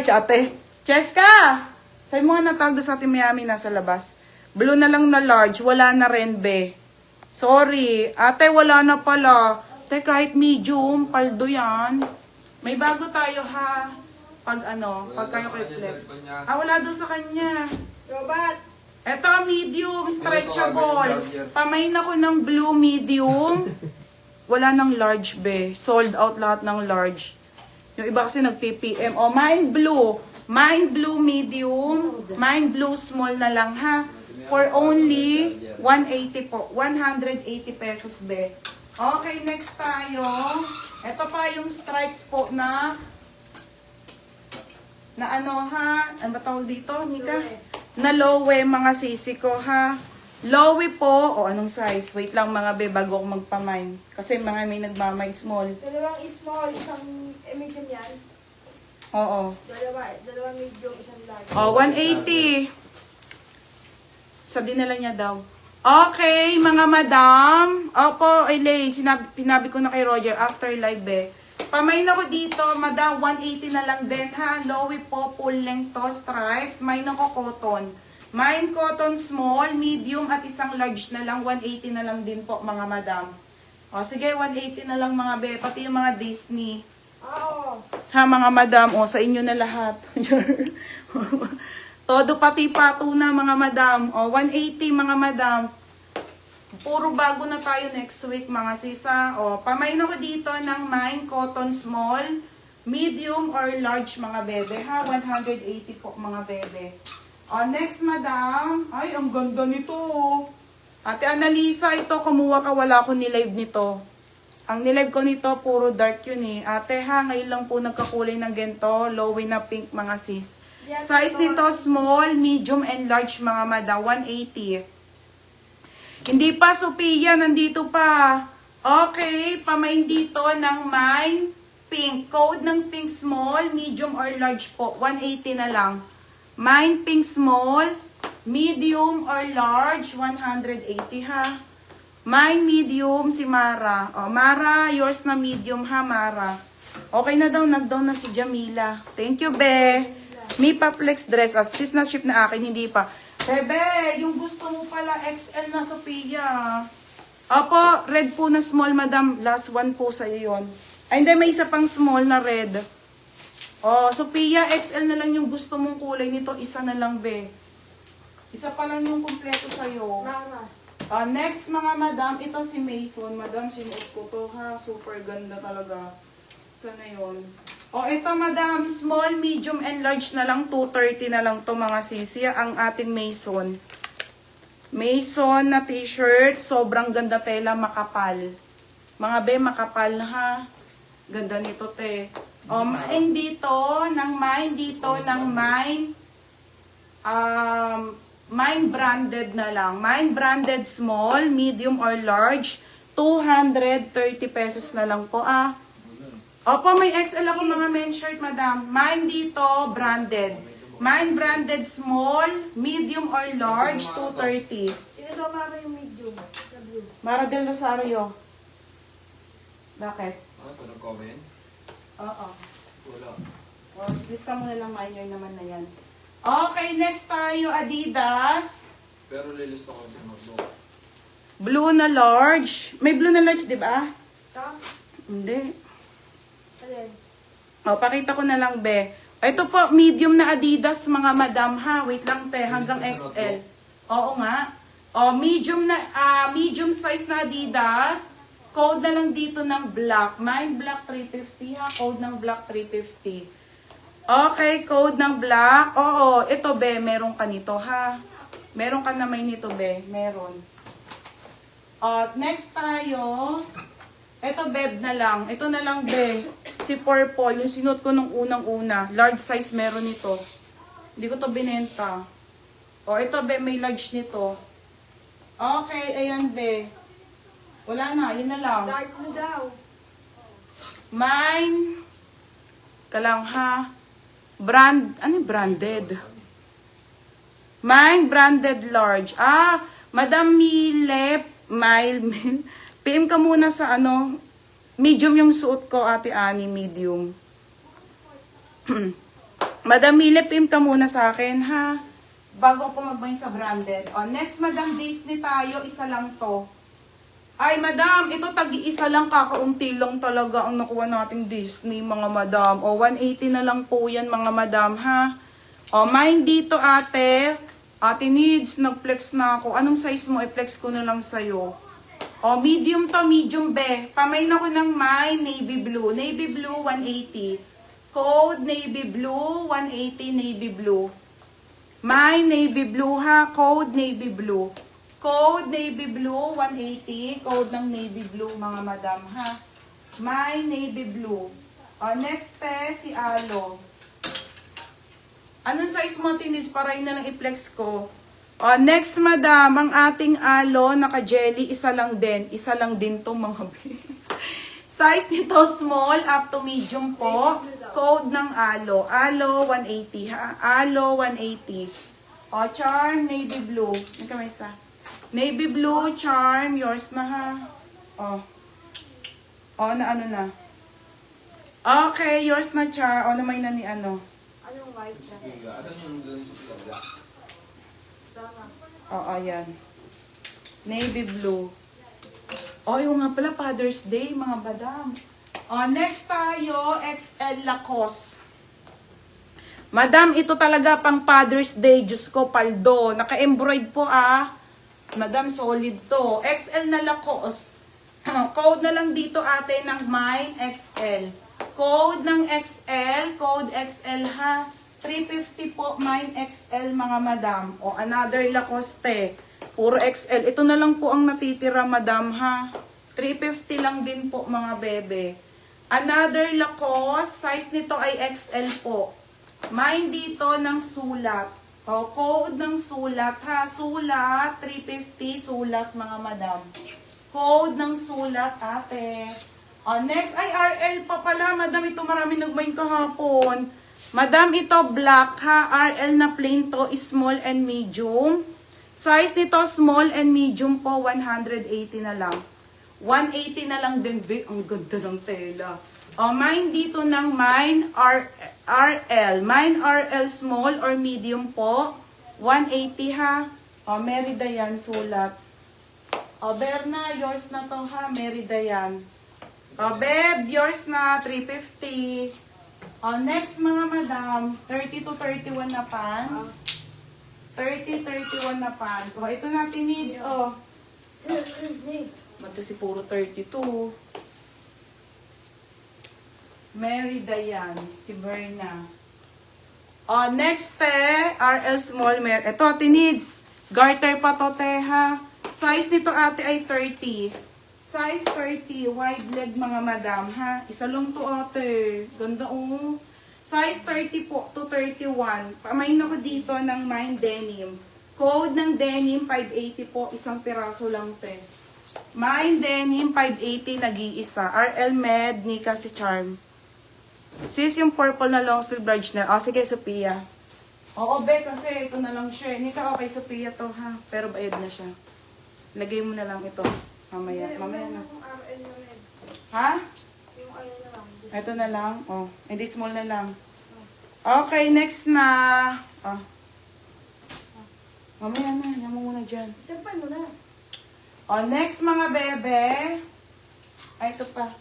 Si ate. Cheska! Sabi mo nga natawag doon sa ate Miami nasa labas. Blue na lang na large, wala na rin, be. Sorry. Ate, wala na pala. Ate, kahit medium, paldo yan. May bago tayo, ha? Pag kayo kay Flex. Wala doon sa kanya. Robot! Eto, medium, stretchable. Pamain ako ng blue medium. Wala ng large, be. Sold out lahat ng large. Yung iba kasi nag-PPM. Mine blue. Mine blue medium. Mine blue small na lang, ha? For only 180 po. 180 pesos, be. Okay, next tayo. Ito pa yung stripes po na Ano ba tawag dito, Nika? Na lowe, mga sisi ko, ha? Lowe po. Anong size? Wait lang, mga be, bago ako magpamine. Kasi mga may nagmamay small. Dalawang small, isang medium yan. Oo. Dalawang medium, isang large. 180. Sa dinala niya daw. Okay, mga madam. Opo, Elaine, pinabi ko na kay Roger after live, eh. Pamain ako dito, madam, 180 na lang din, ha? Lowe po, full length to, stripes. Main ako cotton. Main cotton small, medium, at isang large na lang. 180 na lang din po, mga madam. Sige, 180 na lang, mga be. Pati yung mga Disney. Oo. Ha, mga madam, sa inyo na lahat. Todo pati pato na, mga madam. 180, mga madam. Puro bago na tayo next week, mga sisa. Pamain ako dito ng mine cotton small, medium or large, mga bebe, ha? 180 po, mga bebe. Next, madam. Ay, ang ganda nito. Ate Annalisa, ito, kumuha ka, wala ko nilive nito. Ang nilive ko nito, puro dark yun, eh. Ate, ha, ngayon lang po nagkakulay ng gento, lowy na pink, mga sis. Size nito, small, medium, and large, mga madam. 180. Hindi pa, Sophia, nandito pa. Okay, pamain dito ng mine pink. Code ng pink small, medium, or large po. 180 na lang. Mine pink small, medium, or large. 180, ha. Mine medium, si Mara. Mara, yours na medium, ha, Mara. Okay na daw, nag-down na si Jamila. Thank you, be. May pa-flex dress. Sis na ship na akin, hindi pa. Bebe, yung gusto mo pala, XL na, Sophia. Opo, red po na small, madam. Last one po sa'yo yun. Ay, hindi, may isa pang small na red. Sophia, XL na lang yung gusto mong kulay nito. Isa na lang, be. Isa pa lang yung kumpleto sa'yo. Mama. Next, mga madam, ito si Mason. Madam, sinuot ko to, ha. Super ganda talaga. Sana yun. Ito, madam, small, medium, and large na lang. 230 na lang to, mga sisi. Ang ating Mason. Mason na t-shirt. Sobrang ganda tela, makapal. Mga be, makapal, ha. Ganda nito, te. Mine dito, mine branded na lang. Mine branded small, medium, or large. 230 pesos na lang po, ah. Opo, may XL ako, mga men's shirt, madam. Mine dito, branded. Mine branded small, medium, or large, 230. Sino daw mama yung medium? Mara del Rosario. Bakit? Ito nag-comment? Oo. Wala. Lista mo na lang, minor naman na yan. Okay, next tayo, Adidas. Pero lilista ko din mag-blue. Blue na large. May blue na large, di ba? Ito? Hindi. Alin? Pakita ko na lang, be. Ito po, medium na Adidas, mga madam, ha. Wait lang, te. Hanggang XL. Oo nga. Medium size na Adidas. Code na lang dito ng black. Mine black 350, ha. Code ng black 350. Okay, code ng black. Oo, ito, be. Meron ka nito, ha. Meron ka na may nito, be. Meron. Next tayo. Ito, beb na lang. Ito na lang, be. Si purple. Yung sinuot ko nung unang-una. Large size meron nito. Hindi ko to binenta. Ito, be. May large nito. Okay, ayan, be. Wala na. Yun na lang. Dark mo daw. Mine. Kalang, ha. Brand. Ano yung branded? Mine branded large. Madam Mile, PM ka muna sa ano, medium yung suot ko, Ate Ani, medium. Madam Mile, PM ka muna sa akin, ha? Bago ako mag-bind sa branded. Next, Madam Disney tayo, isa lang to. Ay, Madam, ito tag-iisa lang, kakaunti lang talaga ang nakuha nating Disney, mga Madam. 180 na lang po yan, mga Madam, ha? Mine dito, ate. Ate Needs, nag-flex na ako. Anong size mo? I-flex ko na lang sa'yo. Medium to, medium be. Pamain ako ng mine, navy blue. Navy blue, 180. Code, navy blue, 180, navy blue. Mine, navy blue, ha? Code, navy blue. Code, navy blue, 180. Code ng navy blue, mga Madam, ha? Mine, navy blue. Next, si Alo. Anong size mo, Tinis? Para yun na lang i-flex ko. Next, Madam, ang ating alo, naka-jelly, isa lang din. Isa lang din to mga size nito, small up to medium po. Code ng alo. Alo, 180, ha? Alo, 180. Charm, navy blue. Nagkamay isa. Navy blue, charm, yours na, ha? Na ano na. Okay, yours na, char. Namay na ni ano. Anong white siya? Ano yung doon sa black? Tama. Ayan. Navy blue. Yung nga pala, Father's Day, mga Madam. Next tayo, XL Lacoste. Madam, ito talaga pang Father's Day. Diyos ko, paldo. Naka-embroid po, Madam, solid to. XL na Lacoste. Code na lang dito, ate, ng Mine XL. Code ng XL, code XL, ha? 350 po, Mine XL, mga Madam. Another Lacoste. Puro XL. Ito na lang po ang natitira, Madam, ha? 350 lang din po, mga bebe. Another Lacoste. Size nito ay XL po. Mine dito ng sulat. Code ng sulat, ha? Sulat, 350, sulat, mga Madam. Code ng sulat, ate. Next ay RL pa pala, Madam. Ito marami nagmain kahapon. Madam, ito black, ha? RL na plain to, small and medium. Size nito, small and medium po, 180 na lang. 180 na lang din, be. Ang ganda ng tela. Mine dito ng Mine RL. Mine RL small or medium po. 180, ha? Merida yan, sulat. Berna, yours na to, ha? Merida yan. Beb, yours na, 350. Next, mga Madam, 30 to 31 na pants. 30, 31 na pants. Ito natin needs, Mato si puro 32. Mary Dayan, si Berna. Next, RL Small Mare. Ito, needs. Garter pa to, ha? Size nito, ate, ay 30. Size 30, wide leg, mga Madam, ha? Isa lang to, ate. Ganda, Size 30 po to 31. Pamain ako dito ng Mine Denim. Code ng denim, 580 po. Isang piraso lang, te. Mine Denim, 580, nag-iisa. RL Med, Nika si Charm. Sis, yung purple na long sleeve large na. Sige, Sophia. Be, kasi ito na lang siya. Nika, okay, Sophia to, ha? Pero bayad na siya. Lagay mo na lang ito. Mamaya na. RL na red. Ha? Yung ano na lang. Ito na lang. Hindi small na lang. Okay, next na. Mamaya na. Yan mo muna dyan. Sampay mo na. Next, mga bebe. Ay, ito pa.